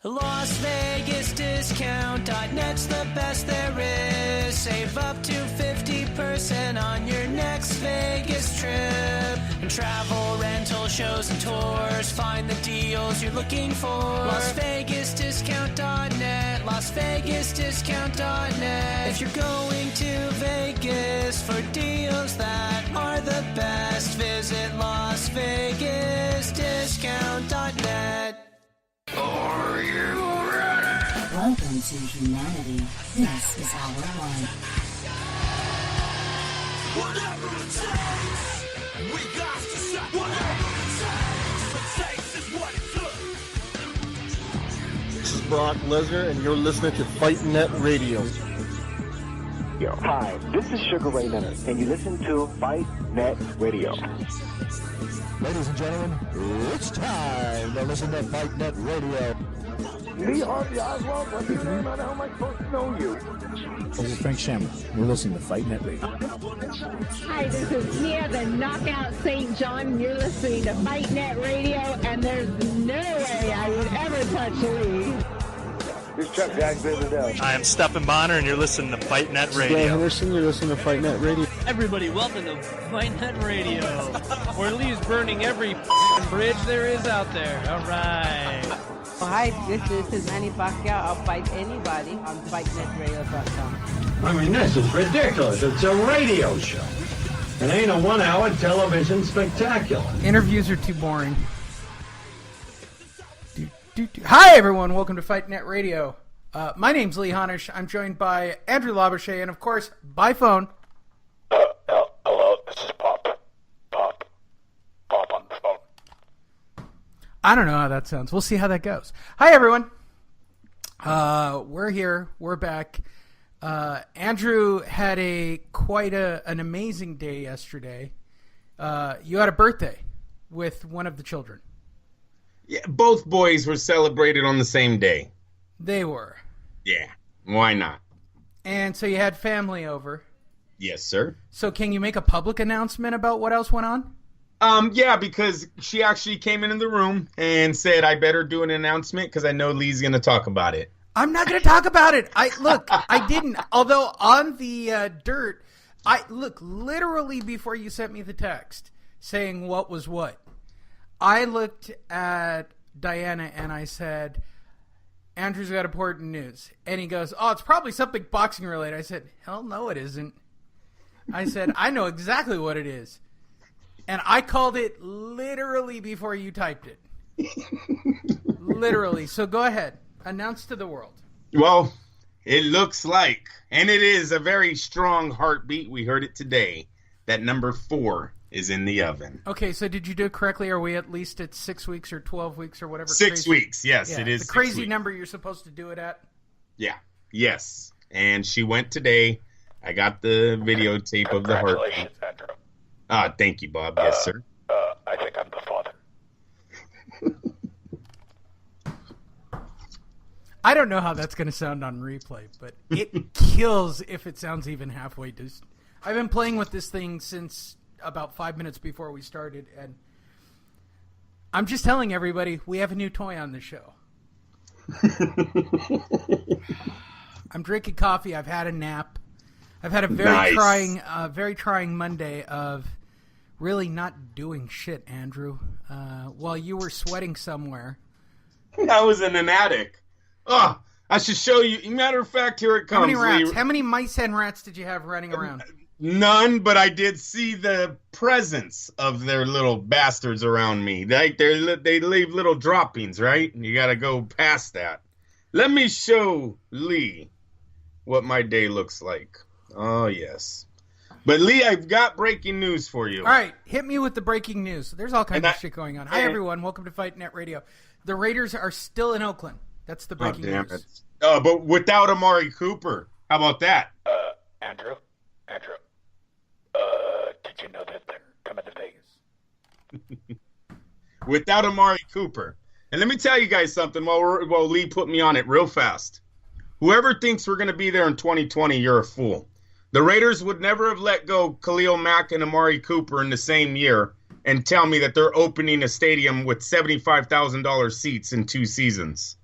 Las Vegas Discount.net's the best there is. Save up to 50% on your next Vegas trip. And travel, rental, shows, and tours. Find the deals you're looking for. Las Vegas Discount.net. Las Vegas Discount.net. If you're going to Vegas for deals that are the best, visit Las Vegas Discount.net. Are you ready? Welcome to humanity. This is our one. Whatever it takes, we got to say whatever it takes is what it took. This is Brock Lesnar, and you're listening to Fight Net Radio. Yo, hi, this is Sugar Ray Leonard, and you listen to Fight Net Radio. Ladies and gentlemen, it's time to listen to Fight Net Radio. Lee Harvey Oswald, what's your name? How am I supposed to know you? This is Frank Shamrock. You're listening to Fight Net Radio. Hi, this is Mia, the Knockout St. John. You're listening to Fight Net Radio, and there's no way I would ever touch Lee. This is Chuck Jackson. I am Stephen Bonner, and you're listening to Fight Net Radio. Dan Henderson, you're listening to Fight Net Radio. Everybody, welcome to Fight Net Radio, where Lee's burning every bridge there is out there. All right. Hi, this is Manny Pacquiao. I'll fight anybody on FightNetRadio.com. I mean, this is ridiculous. It's a radio show. It ain't a 1-hour television spectacular. Interviews are too boring. Hi, everyone. Welcome to Fight Net Radio. My name's Lee Honish. I'm joined by Andrew Labouche, and, of course, by phone. Hello, this is Pop on the phone. I don't know how that sounds. We'll see how that goes. Hi, everyone. We're here. We're back. Andrew had quite an amazing day yesterday. You had a birthday with one of the children. Yeah, both boys were celebrated on the same day. They were. Yeah, why not? And so you had family over. Yes, sir. So can you make a public announcement about what else went on? Yeah, because she actually came into the room and said I better do an announcement because I know Lee's going to talk about it. I'm not going to talk about it. I didn't. Although on the dirt, literally before you sent me the text saying what was what, I looked at Diana and I said, Andrew's got important news. And he goes, oh, it's probably something boxing related. I said, hell no, it isn't. I said, I know exactly what it is. And I called it literally before you typed it. Literally. So go ahead. Announce to the world. Well, it looks like, and it is a very strong heartbeat. We heard it today, that number 4 is in the oven. Okay, so did you do it correctly? Are we at least at 6 weeks or 12 weeks or whatever? 6 weeks, yes, yeah, it is. The crazy number you're supposed to do it at? Yeah, yes. And she went today. I got the videotape of the heartbeat. Congratulations, Andrew. Thank you, Bob. Yes, sir. I think I'm the father. I don't know how that's going to sound on replay, but it kills if it sounds even halfway decent. I've been playing with this thing since about 5 minutes before we started, and I'm just telling everybody we have a new toy on the show. I'm drinking coffee. I've had a nap. I've had a very trying Monday of really not doing shit, Andrew. While you were sweating somewhere. I was in an attic. Oh, I should show you. Matter of fact, here it comes. How many rats? How many mice and rats did you have running around? None, but I did see the presence of their little bastards around me. They leave little droppings, right? You got to go past that. Let me show Lee what my day looks like. Oh, yes. But, Lee, I've got breaking news for you. All right, hit me with the breaking news. There's all kinds of shit going on. Hi, everyone. Welcome to Fight Net Radio. The Raiders are still in Oakland. That's the breaking news. But without Amari Cooper. How about that? Andrew, did you know that they're coming to Vegas? Without Amari Cooper. And let me tell you guys something while Lee put me on it real fast. Whoever thinks we're going to be there in 2020, you're a fool. The Raiders would never have let go Khalil Mack and Amari Cooper in the same year and tell me that they're opening a stadium with $75,000 seats in 2 seasons.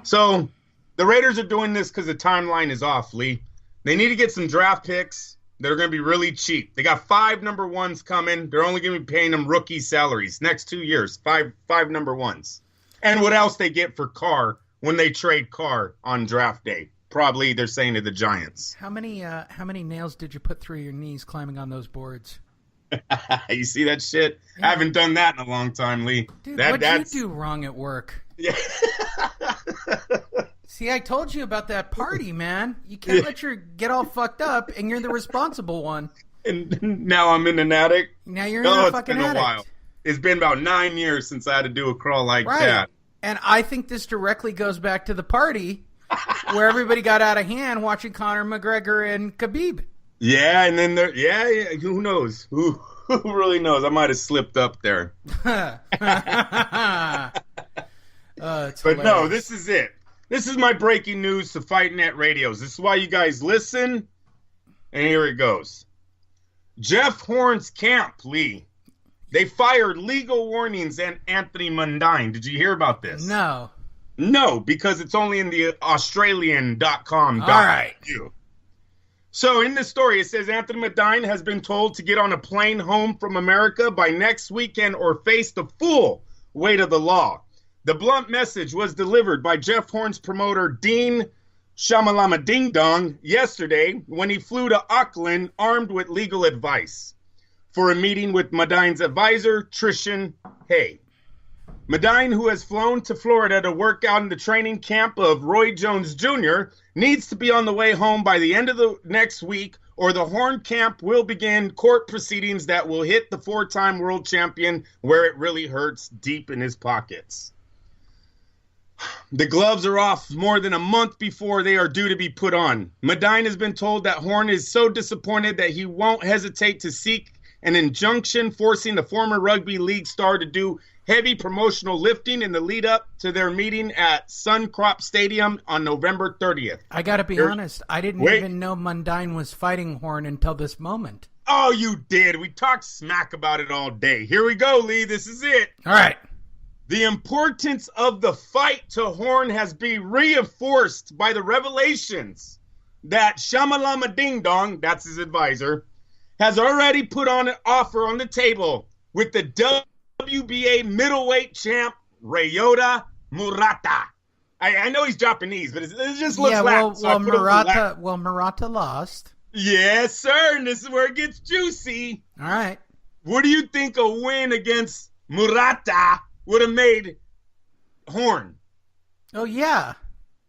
So the Raiders are doing this because the timeline is off, Lee. They need to get some draft picks that are going to be really cheap. They got 5 number ones coming. They're only going to be paying them rookie salaries next 2 years. Five number ones. And what else they get for Carr when they trade Carr on draft day? Probably they're saying to the Giants. How many nails did you put through your knees climbing on those boards? You see that shit? Yeah. I haven't done that in a long time, Lee. Dude, what'd you do wrong at work? Yeah. See, I told you about that party, man. You can't let your get all fucked up, and you're the responsible one. And now I'm in an attic. Now you're in a fucking it's been addict. a while. It's been about 9 years since I had to do a crawl like Right. that. And I think this directly goes back to the party where everybody got out of hand watching Conor McGregor and Khabib. Yeah, and then who knows? Who really knows? I might have slipped up there. But no, this is it. This is my breaking news to Fight Net Radios. This is why you guys listen. And here it goes. Jeff Horn's camp, Lee. They fired legal warnings and Anthony Mundine. Did you hear about this? No. No, because it's only in the Australian.com. All right. So in this story, it says Anthony Mundine has been told to get on a plane home from America by next weekend or face the full weight of the law. The blunt message was delivered by Jeff Horn's promoter, Dean Shamalama Ding Dong, yesterday when he flew to Auckland armed with legal advice for a meeting with Mundine's advisor, Trishan Hay. Mundine, who has flown to Florida to work out in the training camp of Roy Jones Jr., needs to be on the way home by the end of the next week, or the Horn camp will begin court proceedings that will hit the 4-time world champion where it really hurts, deep in his pockets. The gloves are off more than a month before they are due to be put on. Mundine has been told that Horn is so disappointed that he won't hesitate to seek an injunction forcing the former rugby league star to do heavy promotional lifting in the lead up to their meeting at Suncrop Stadium on November 30th. I gotta be honest, I didn't even know Mundine was fighting Horn until this moment. Oh, you did. We talked smack about it all day. Here we go, Lee. This is it. All right. The importance of the fight to Horn has been reinforced by the revelations that Shamalama Ding Dong, that's his advisor, has already put on an offer on the table with the WBA middleweight champ, Ryota Murata. I know he's Japanese, but it just looks Latin. Murata lost. Yes, sir, and this is where it gets juicy. All right. What do you think a win against Murata would have made Horn? Oh, yeah.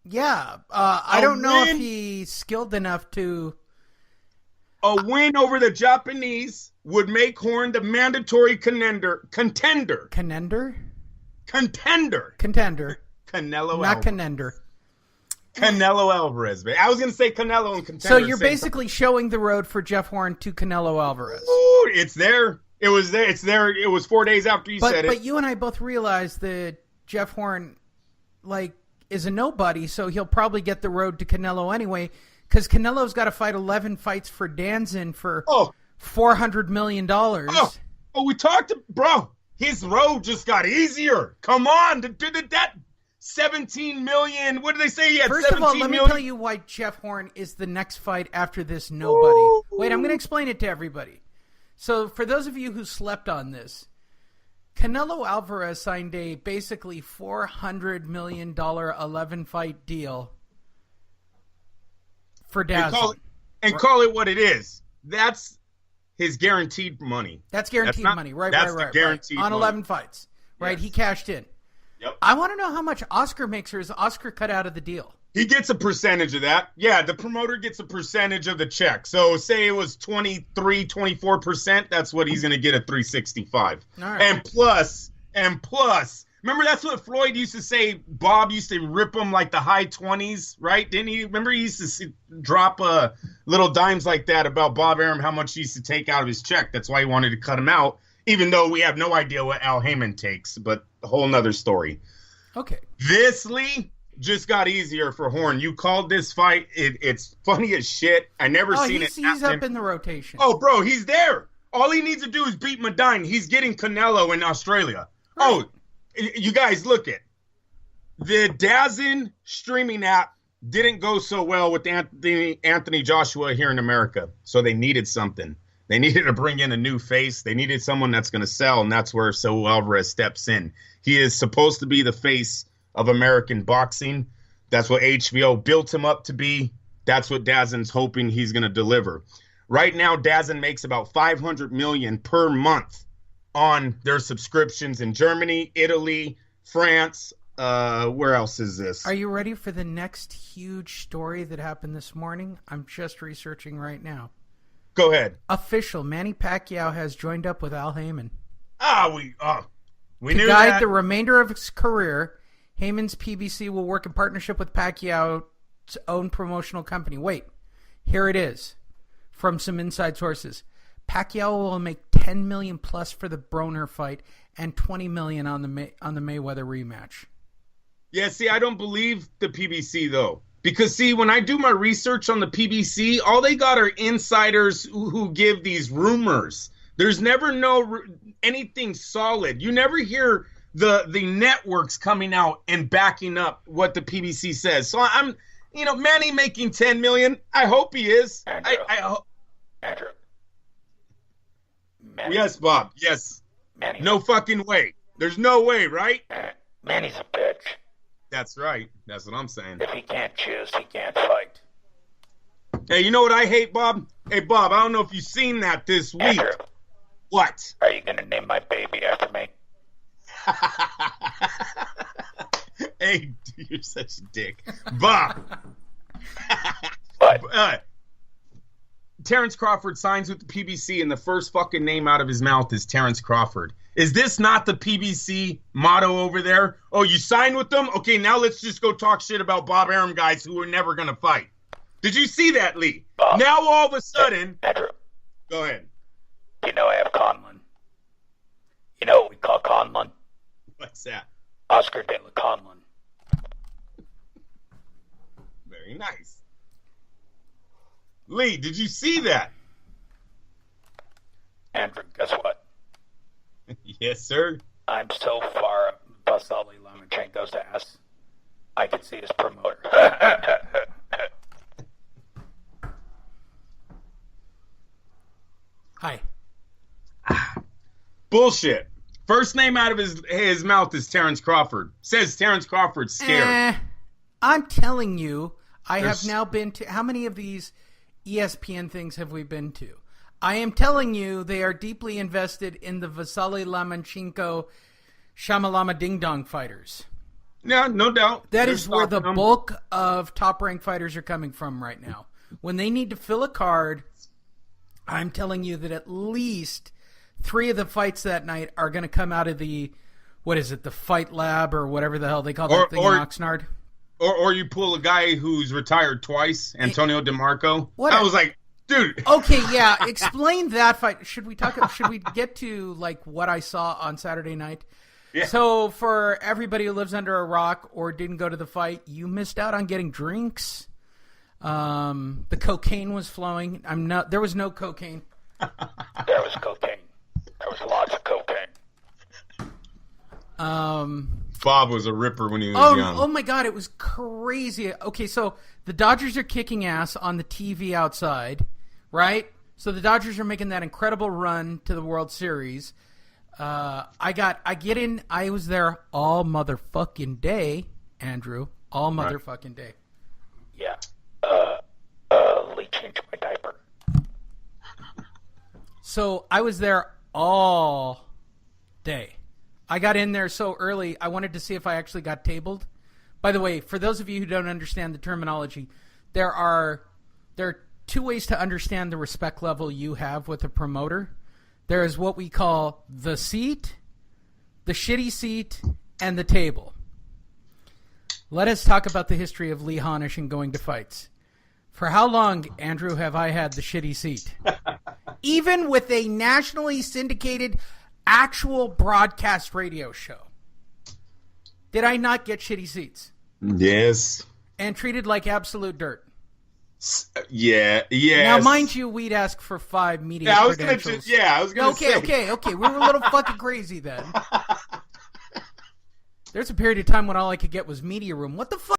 Yeah. I don't know if he's skilled enough to... A win over the Japanese would make Horn the mandatory contender. Contender? Canelo Not contender. Canelo Alvarez. I was going to say Canelo and contender. So you're basically showing the road for Jeff Horn to Canelo Alvarez. Ooh, it's there. It was there. It's there. It was 4 days after you said it. But you and I both realized that Jeff Horn, is a nobody, so he'll probably get the road to Canelo anyway, because Canelo's got to fight 11 fights for DAZN for $400 million. Oh, we talked, bro. His road just got easier. Come on, that 17 million. What did they say? He had First of all, let me tell you why Jeff Horn is the next fight after this nobody. Ooh. Wait, I'm going to explain it to everybody. So for those of you who slept on this, Canelo Alvarez signed a basically $400 million 11-fight deal for DAZN. Call it what it is. That's his guaranteed money. That's guaranteed money. Right. Guaranteed on money. 11 fights. Right, yes. He cashed in. Yep. I want to know how much Oscar makes, or is Oscar cut out of the deal? He gets a percentage of that. Yeah, the promoter gets a percentage of the check. So say it was 23, 24%, that's what he's going to get at 365. All right. And plus, remember that's what Floyd used to say, Bob used to rip him like the high 20s, right? Didn't he? Remember he used to drop little dimes like that about Bob Arum, how much he used to take out of his check. That's why he wanted to cut him out, even though we have no idea what Al Heyman takes, but a whole nother story. Okay. This, Lee, just got easier for Horn. You called this fight. It's funny as shit. I never seen it happen. He's up in the rotation. Oh, bro, he's there. All he needs to do is beat Mundine. He's getting Canelo in Australia. Right. Oh, you guys, look it. The DAZN streaming app didn't go so well with Anthony Joshua here in America, so they needed something. They needed to bring in a new face. They needed someone that's going to sell, and that's where Saul Alvarez steps in. He is supposed to be the face of American boxing. That's what HBO built him up to be. That's what DAZN's hoping he's going to deliver. Right now, DAZN makes about $500 million per month on their subscriptions in Germany, Italy, France. Where else is this? Are you ready for the next huge story that happened this morning? I'm just researching right now. Go ahead. Official: Manny Pacquiao has joined up with Al Heyman. We knew to guide that. the remainder of his career, Heyman's PBC will work in partnership with Pacquiao's own promotional company. Wait, here it is from some inside sources. Pacquiao will make $10 million plus for the Broner fight and $20 million on the Mayweather rematch. Yeah, see, I don't believe the PBC though. Because, see, when I do my research on the PBC, all they got are insiders who give these rumors. There's never anything solid. You never hear the networks coming out and backing up what the PBC says. So I'm, Manny making $10 million. I hope he is. Andrew. Manny. Yes, Bob. Yes. Manny. No fucking way. There's no way, right? Manny's a bitch. That's right. That's what I'm saying. If he can't choose, he can't fight. Hey, you know what I hate, Bob? Hey, Bob, I don't know if you've seen that this week. Andrew, what? are you going to name my baby after me? Hey, you're such a dick. Bob. What? Terrence Crawford signs with the PBC, and the first fucking name out of his mouth is Terrence Crawford. Is this not the PBC motto over there? Oh, you signed with them? Okay, now let's just go talk shit about Bob Arum guys who are never going to fight. Did you see that, Lee? Bob, now all of a sudden... Andrew. Go ahead. You know I have Conlon. You know what we call Conlon? What's that? Oscar de la Conlon. Very nice. Lee, did you see that? Andrew, guess what? Yes, sir. I'm so far up Vasily Lomachenko's ass, I can see his promoter. Hi. Bullshit. First name out of his mouth is Terrence Crawford. Says Terrence Crawford's scared. I'm telling you, I have now been to... How many of these ESPN things have we been to? I am telling you, they are deeply invested in the Vasily Lomachenko Shamalama Ding Dong fighters. Yeah, no doubt. That is where the bulk of top-ranked fighters are coming from right now. When they need to fill a card, I'm telling you that at least 3 of the fights that night are going to come out of the, the Fight Lab or whatever the hell they call that thing in Oxnard. Or you pull a guy who's retired twice, Antonio DeMarco. I was like, dude. Okay, yeah. Explain that fight. Should we get to like what I saw on Saturday night? Yeah. So for everybody who lives under a rock or didn't go to the fight, you missed out on getting drinks. The cocaine was flowing. There was no cocaine. There was cocaine. There was lots of cocaine. Bob was a ripper when he was young. Oh my God, it was crazy. Okay, so the Dodgers are kicking ass on the TV outside, right? So the Dodgers are making that incredible run to the World Series. I was there all motherfucking day, Andrew. All motherfucking day. Yeah. Lee changed my diaper. So I was there all day. I got in there so early, I wanted to see if I actually got tabled. By the way, for those of you who don't understand the terminology, there are 2 ways to understand the respect level you have with a promoter. There is what we call the seat, the shitty seat, and the table. Let us talk about the history of Lee Honish and going to fights. For how long, Andrew, have I had the shitty seat? Even with a nationally syndicated actual broadcast radio show, did I not get shitty seats? Yes. And treated like absolute dirt? Yeah. Now, mind you, we'd ask for 5 media credentials. I was going to say. Okay. We were a little fucking crazy then. There's a period of time when all I could get was Media Room. What the fuck